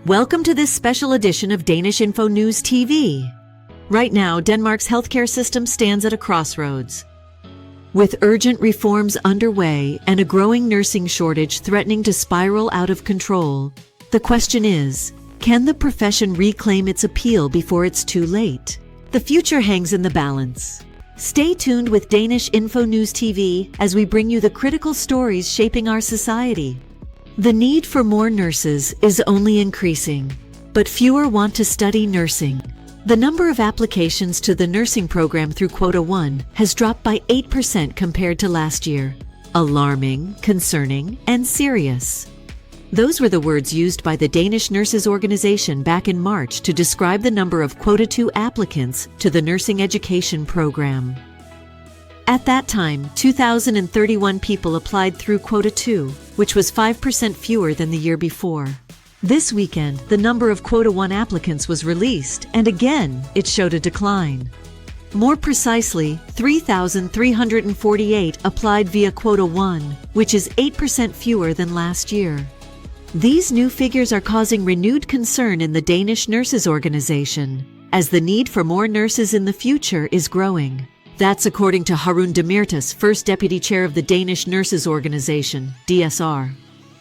Welcome to this special edition of Danish-InfoNews TV. Right now, Denmark's healthcare system stands at a crossroads. With urgent reforms underway and a growing nursing shortage threatening to spiral out of control, the question is, can the profession reclaim its appeal before it's too late? The future hangs in the balance. Stay tuned with Danish-InfoNews TV as we bring you the critical stories shaping our society. The need for more nurses is only increasing, but fewer want to study nursing. The number of applications to the nursing program through Quota 1 has dropped by 8% compared to last year. Alarming, concerning, and serious. Those were the words used by the Danish Nurses Organization back in March to describe the number of Quota 2 applicants to the nursing education program. At that time, 2,031 people applied through Quota 2, which was 5% fewer than the year before. This weekend, the number of Quota 1 applicants was released, and again, it showed a decline. More precisely, 3,348 applied via Quota 1, which is 8% fewer than last year. These new figures are causing renewed concern in the Danish Nurses Organization, as the need for more nurses in the future is growing. That's according to Harun Demirtas, first deputy chair of the Danish Nurses Organization, DSR.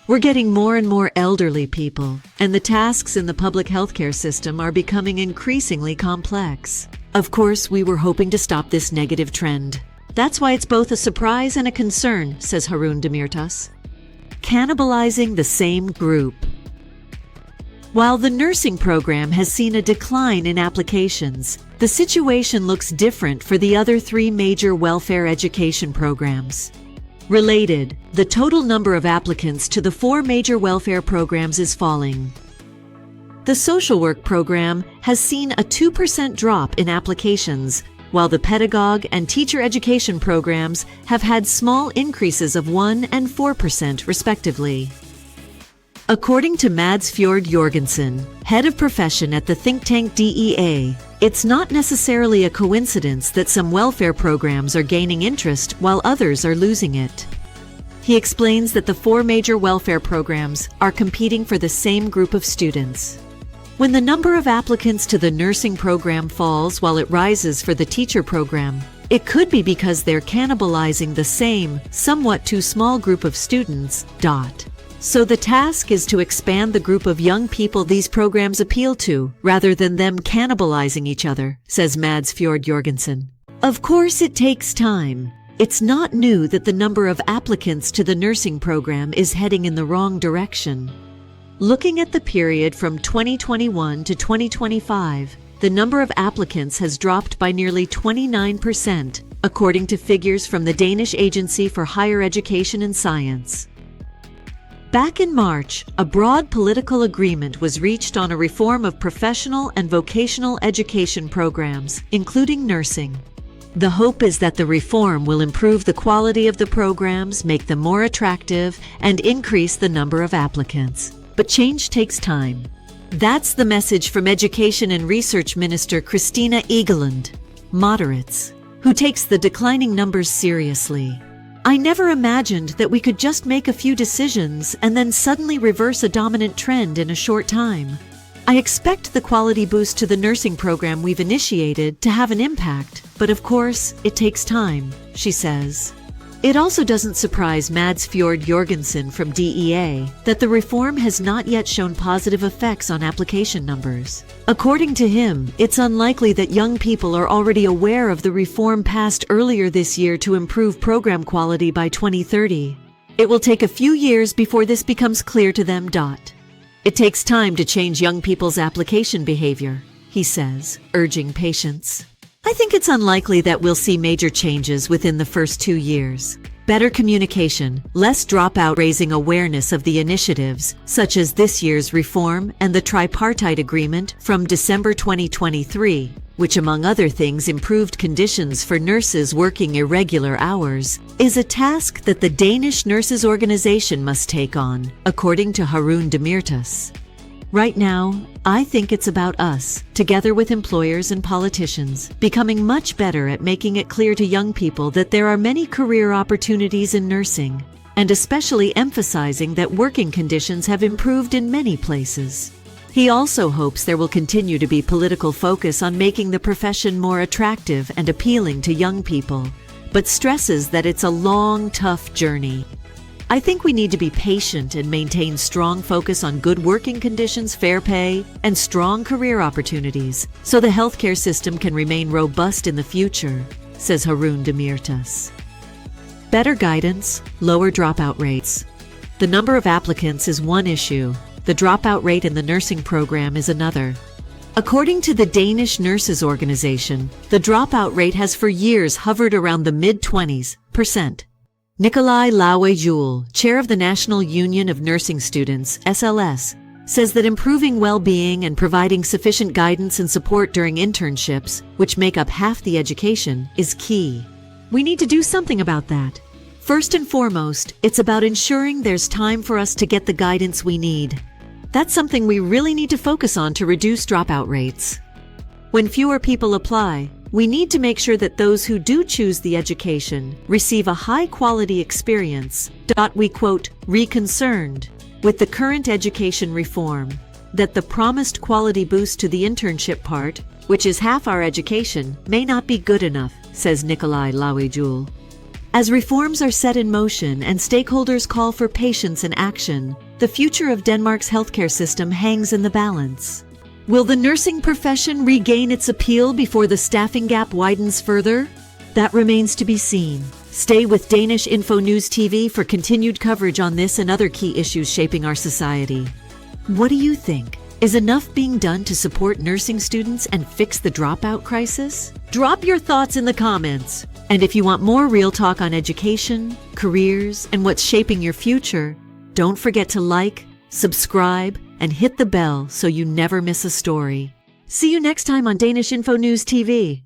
We're getting more and more elderly people, and the tasks in the public healthcare system are becoming increasingly complex. Of course, we were hoping to stop this negative trend. That's why it's both a surprise and a concern, says Harun Demirtas. Cannibalizing the same group. While the nursing program has seen a decline in applications, the situation looks different for the other three major welfare education programs. Related, the total number of applicants to the four major welfare programs is falling. The social work program has seen a 2% drop in applications, while the pedagogue and teacher education programs have had small increases of 1% and 4% respectively. According to Mads Fjord Jorgensen, head of profession at the think tank DEA, it's not necessarily a coincidence that some welfare programs are gaining interest while others are losing it. He explains that the four major welfare programs are competing for the same group of students. When the number of applicants to the nursing program falls while it rises for the teacher program, it could be because they're cannibalizing the same, somewhat too small group of students. So the task is to expand the group of young people these programs appeal to, rather than them cannibalizing each other, says Mads Fjord Jorgensen. Of course, it takes time. It's not new that the number of applicants to the nursing program is heading in the wrong direction. Looking at the period from 2021 to 2025, the number of applicants has dropped by nearly 29%, according to figures from the Danish Agency for Higher Education and Science. Back in March, a broad political agreement was reached on a reform of professional and vocational education programs, including nursing. The hope is that the reform will improve the quality of the programs, make them more attractive, and increase the number of applicants. But change takes time. That's the message from Education and Research Minister Christina Egeland, moderates, who takes the declining numbers seriously. I never imagined that we could just make a few decisions and then suddenly reverse a dominant trend in a short time. I expect the quality boost to the nursing program we've initiated to have an impact, but of course, it takes time, she says. It also doesn't surprise Mads Fjord Jorgensen from DEA that the reform has not yet shown positive effects on application numbers. According to him, it's unlikely that young people are already aware of the reform passed earlier this year to improve program quality by 2030. It will take a few years before this becomes clear to them. It takes time to change young people's application behavior, he says, urging patience. I think it's unlikely that we'll see major changes within the first 2 years. Better communication, less dropout, raising awareness of the initiatives, such as this year's reform and the tripartite agreement from December 2023, which among other things improved conditions for nurses working irregular hours, is a task that the Danish Nurses Organization must take on, according to Harun Demirtas. Right now, I think it's about us, together with employers and politicians, becoming much better at making it clear to young people that there are many career opportunities in nursing, and especially emphasizing that working conditions have improved in many places. He also hopes there will continue to be political focus on making the profession more attractive and appealing to young people, but stresses that it's a long, tough journey. I think we need to be patient and maintain strong focus on good working conditions, fair pay, and strong career opportunities so the healthcare system can remain robust in the future, says Haroon Demirtas. Better guidance, lower dropout rates. The number of applicants is one issue. The dropout rate in the nursing program is another. According to the Danish Nurses Organization, the dropout rate has for years hovered around the mid-20s%. Nikolai Laue-Juhl, chair of the National Union of Nursing Students, SLS, says that improving well-being and providing sufficient guidance and support during internships, which make up half the education, is key. We need to do something about that. First and foremost, it's about ensuring there's time for us to get the guidance we need. That's something we really need to focus on to reduce dropout rates. When fewer people apply, we need to make sure that those who do choose the education receive a high-quality experience. We quote, "Reconcerned with the current education reform, that the promised quality boost to the internship part, which is half our education, may not be good enough," says Nikolai Laue-Juhl. As reforms are set in motion and stakeholders call for patience and action, the future of Denmark's healthcare system hangs in the balance. Will the nursing profession regain its appeal before the staffing gap widens further? That remains to be seen. Stay with Danish-InfoNews TV for continued coverage on this and other key issues shaping our society. What do you think? Is enough being done to support nursing students and fix the dropout crisis? Drop your thoughts in the comments. And if you want more real talk on education, careers, and what's shaping your future, don't forget to like, subscribe, and hit the bell so you never miss a story. See you next time on Danish-InfoNews TV.